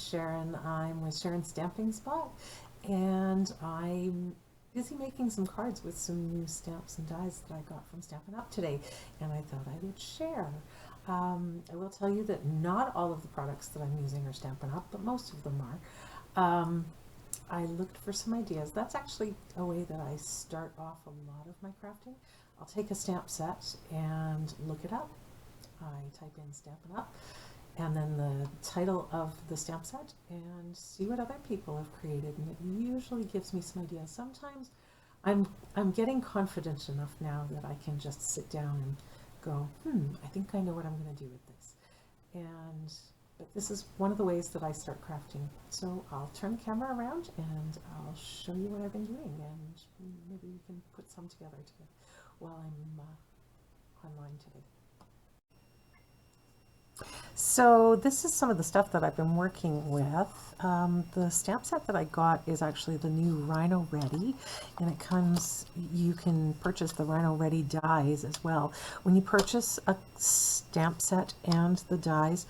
Sharon. I'm with Sharon Stamping Spot, and I'm busy making some cards with some new stamps and dies that I got from Stampin' Up today, and I thought I would share. I will tell you that not all of the products that I'm using are Stampin' Up, but most of them are. I looked for some ideas. That's actually a way that I start off a lot of my crafting. I'll take a stamp set and look it up. I type in Stampin' Up and then the title of the stamp set and see what other people have created, and it usually gives me some ideas. Sometimes I'm getting confident enough now that I can just sit down and go, I think I know what I'm going to do with this. But this is one of the ways that I start crafting. So I'll turn the camera around and I'll show you what I've been doing, and maybe we can put some together while I'm online today. So this is some of the stuff that I've been working with. The stamp set that I got is actually the new Rhino Ready, and it comes, you can purchase the Rhino Ready dies as well. When you purchase a stamp set and the dies,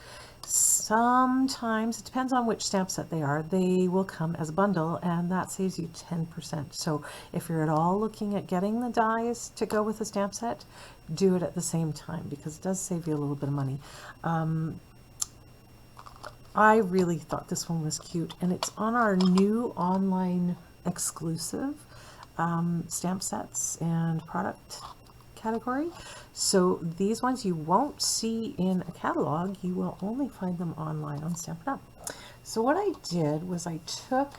sometimes, it depends on which stamp set they are, they will come as a bundle, and that saves you 10%. So if you're at all looking at getting the dies to go with the stamp set, do it at the same time, because it does save you a little bit of money. I really thought this one was cute, and it's on our new online exclusive stamp sets and product category. So these ones you won't see in a catalog, you will only find them online on Stampin' Up. So what I did was I took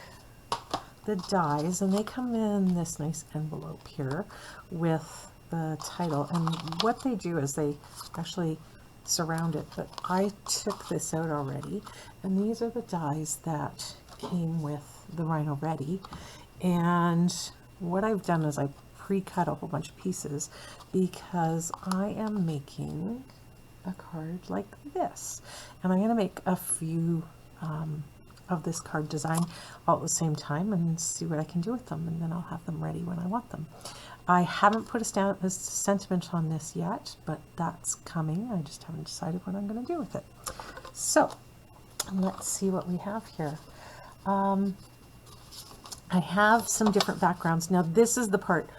the dies, and they come in this nice envelope here with the title, and what they do is they actually surround it, but I took this out already, and these are the dies that came with the Rhino Ready. And what I've done is I pre-cut a whole bunch of pieces because I am making a card like this, and I'm going to make a few of this card design all at the same time and see what I can do with them, and then I'll have them ready when I want them. I haven't put a sentiment on this yet, but that's coming. I just haven't decided what I'm going to do with it. So let's see what we have here. I have some different backgrounds. Now this is the part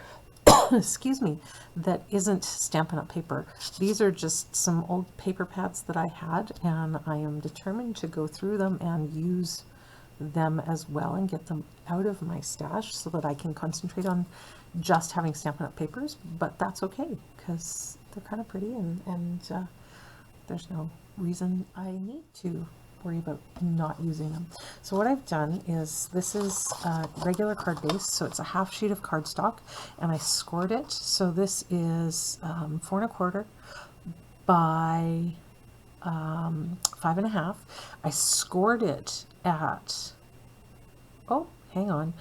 excuse me, that isn't Stampin' Up paper. These are just some old paper pads that I had, and I am determined to go through them and use them as well and get them out of my stash so that I can concentrate on just having Stampin' Up papers. But that's okay, because they're kind of pretty, and there's no reason I need to worry about not using them. So what I've done is, this is a regular card base, so it's a half sheet of cardstock, and I scored it. So this is 4 1/4 by 5 1/2. I scored it at, oh, hang on,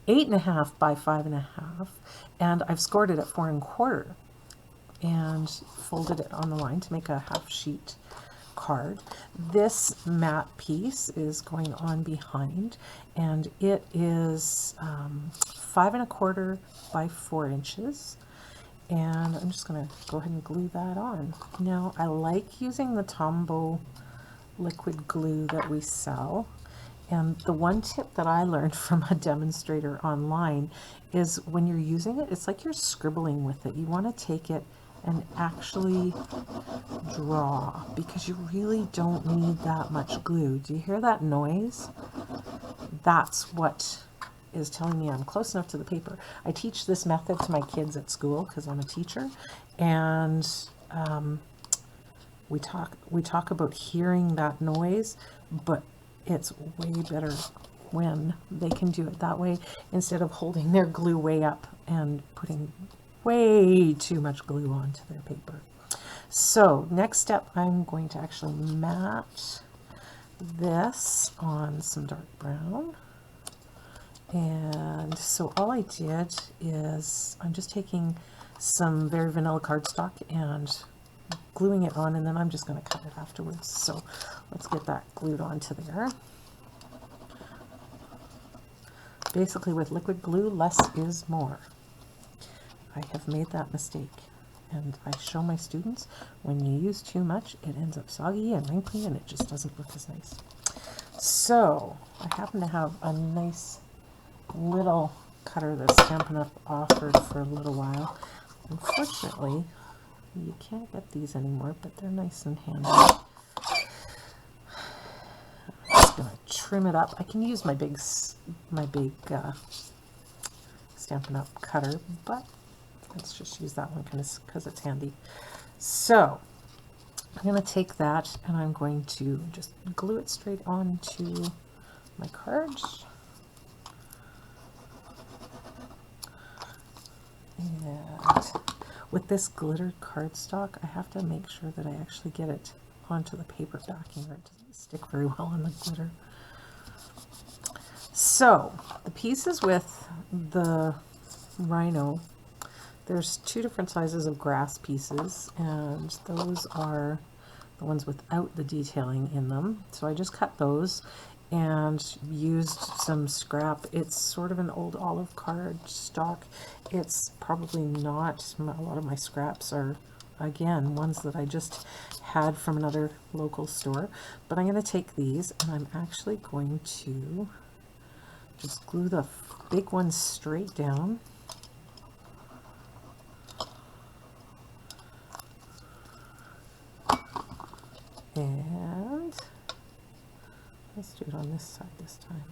8 1/2 by 5 1/2, and I've scored it at 4 1/4 and folded it on the line to make a half sheet card. This matte piece is going on behind, and it is 5 1/4 by 4 inches, and I'm just going to go ahead and glue that on. Now I like using the Tombow liquid glue that we sell, and the one tip that I learned from a demonstrator online is when you're using it, it's like you're scribbling with it. You want to take it and actually draw, because you really don't need that much glue. Do you hear that noise? That's what is telling me I'm close enough to the paper. I teach this method to my kids at school because I'm a teacher, and we talk about hearing that noise, but it's way better when they can do it that way instead of holding their glue way up and putting way too much glue onto their paper. So next step, I'm going to actually matte this on some dark brown. And so all I did is I'm just taking some very vanilla cardstock and gluing it on, and then I'm just going to cut it afterwards. So let's get that glued onto there. Basically, with liquid glue, less is more. I have made that mistake, and I show my students when you use too much, it ends up soggy and wrinkly, and it just doesn't look as nice. So I happen to have a nice little cutter that Stampin' Up offered for a little while. Unfortunately, you can't get these anymore, but they're nice and handy. I'm just gonna trim it up. I can use my big Stampin' Up cutter, but let's just use that one because it's handy. So I'm going to take that and I'm going to just glue it straight onto my cards. And with this glitter cardstock, I have to make sure that I actually get it onto the paper backing or it doesn't stick very well on the glitter. So the pieces with the Rhino, there's two different sizes of grass pieces, and those are the ones without the detailing in them. So I just cut those and used some scrap. It's sort of an old olive card stock. It's probably not, a lot of my scraps are, again, ones that I just had from another local store. But I'm going to take these and I'm actually going to just glue the big ones straight down. And let's do it on this side this time.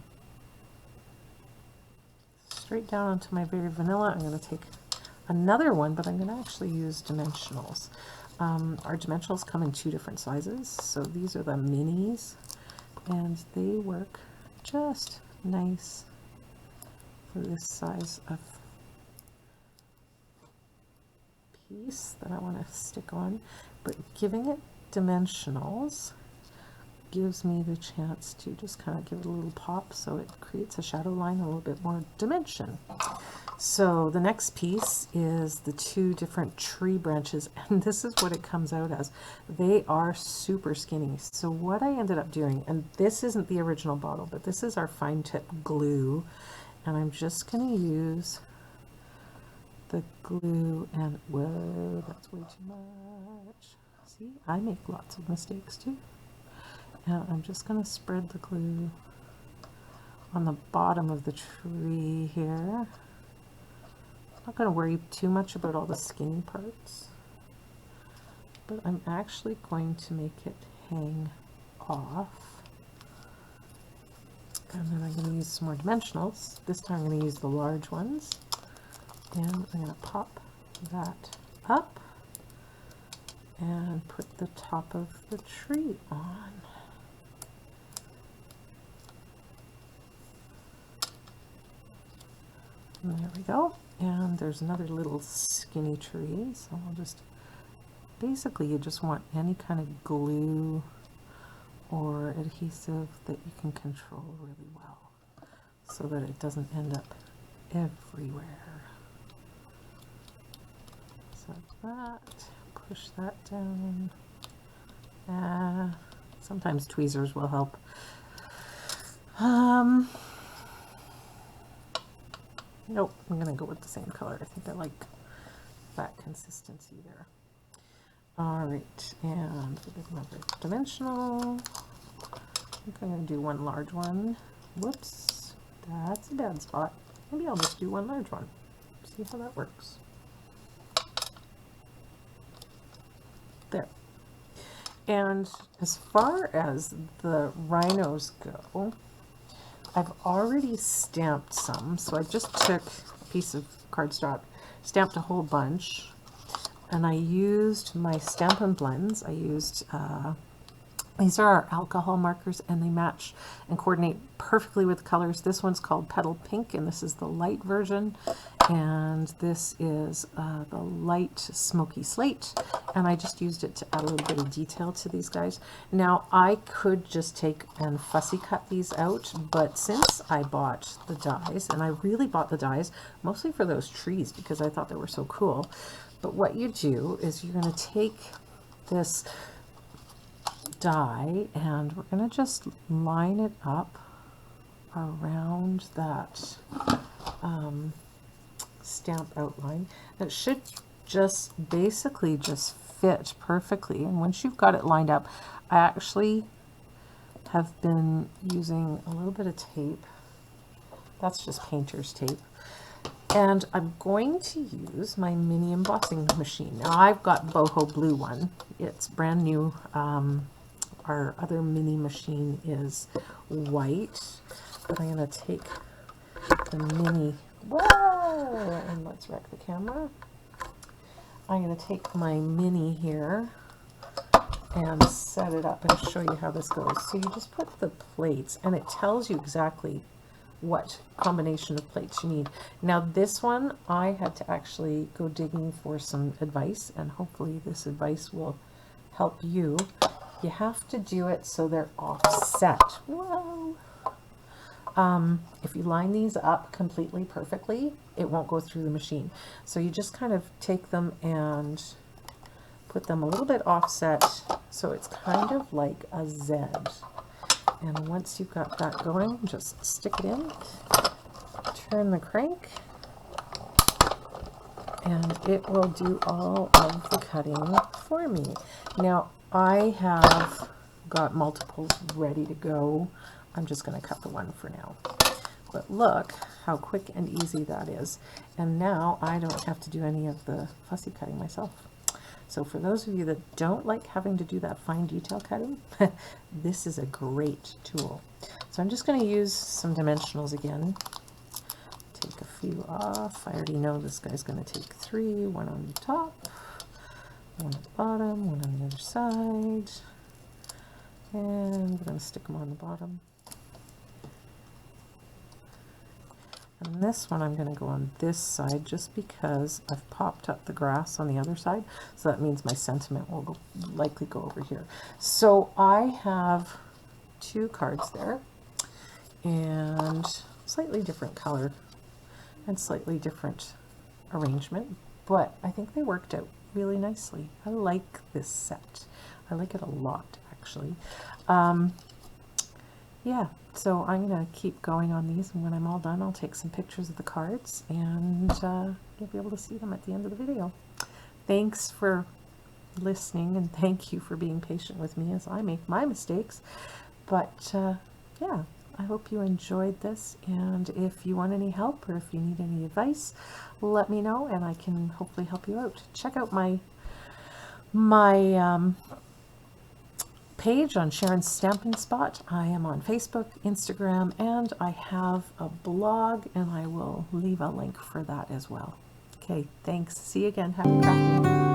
Straight down onto my very vanilla. I'm going to take another one, but I'm going to actually use dimensionals. Our dimensionals come in two different sizes. So these are the minis, and they work just nice for this size of piece that I want to stick on. But giving it dimensionals gives me the chance to just kind of give it a little pop, so it creates a shadow line, a little bit more dimension. So the next piece is the two different tree branches, and this is what it comes out as. They are super skinny. So what I ended up doing, and this isn't the original bottle, but this is our fine tip glue, and I'm just going to use the glue, and whoa, that's way too much. See, I make lots of mistakes too. And I'm just going to spread the glue on the bottom of the tree here. I'm not going to worry too much about all the skinny parts, but I'm actually going to make it hang off. And then I'm going to use some more dimensionals. This time I'm going to use the large ones. And I'm going to pop that up and put the top of the tree on. And there we go. And there's another little skinny tree. So I'll just, basically you just want any kind of glue or adhesive that you can control really well so that it doesn't end up everywhere. So that, push that down. Sometimes tweezers will help. Nope, I'm going to go with the same color. I think I like that consistency there. All right, and another dimensional. I think I'm going to do one large one. Whoops, that's a bad spot. Maybe I'll just do one large one. See how that works. There. And as far as the rhinos go, I've already stamped some, so I just took a piece of cardstock, stamped a whole bunch, and I used my Stampin' Blends. I used, these are our alcohol markers, and they match and coordinate perfectly with the colors. This one's called Petal Pink, and this is the light version, and this is the light smoky slate, and I just used it to add a little bit of detail to these guys. Now I could just take and fussy cut these out, but since I bought the dies, and I really bought the dies mostly for those trees because I thought they were so cool, but what you do is you're going to take this die and we're going to just line it up around that stamp outline. It should just basically just fit perfectly, and once you've got it lined up, I actually have been using a little bit of tape. That's just painter's tape. And I'm going to use my mini embossing machine. Now I've got boho blue one. It's brand new. Our other mini machine is white, but I'm going to take the mini, whoa, and let's wreck the camera. I'm going to take my mini here and set it up and show you how this goes. So you just put the plates, and it tells you exactly what combination of plates you need. Now this one, I had to actually go digging for some advice, and hopefully this advice will help you. You have to do it so they're offset. Whoa. If you line these up completely perfectly, it won't go through the machine. So you just kind of take them and put them a little bit offset, so it's kind of like a Z. And once you've got that going, just stick it in, turn the crank, and it will do all of the cutting for me. Now, I have got multiples ready to go. I'm just going to cut the one for now. But look how quick and easy that is. And now I don't have to do any of the fussy cutting myself. So for those of you that don't like having to do that fine detail cutting, this is a great tool. So I'm just going to use some dimensionals again. Take a few off. I already know this guy's going to take 3, one on the top, one at the bottom, one on the other side, and we're going to stick them on the bottom. And this one I'm going to go on this side just because I've popped up the grass on the other side, so that means my sentiment will likely go over here. So I have 2 cards there, and slightly different color and slightly different arrangement, but I think they worked out really nicely. I like this set. I like it a lot, actually. Yeah, so I'm going to keep going on these, and when I'm all done, I'll take some pictures of the cards, and you'll be able to see them at the end of the video. Thanks for listening, and thank you for being patient with me as I make my mistakes. But yeah, I hope you enjoyed this, and if you want any help or if you need any advice, let me know and I can hopefully help you out. Check out my page on Sharon's Stampin' Spot. I am on Facebook, Instagram, and I have a blog, and I will leave a link for that as well. Okay, thanks. See you again. Happy crafting.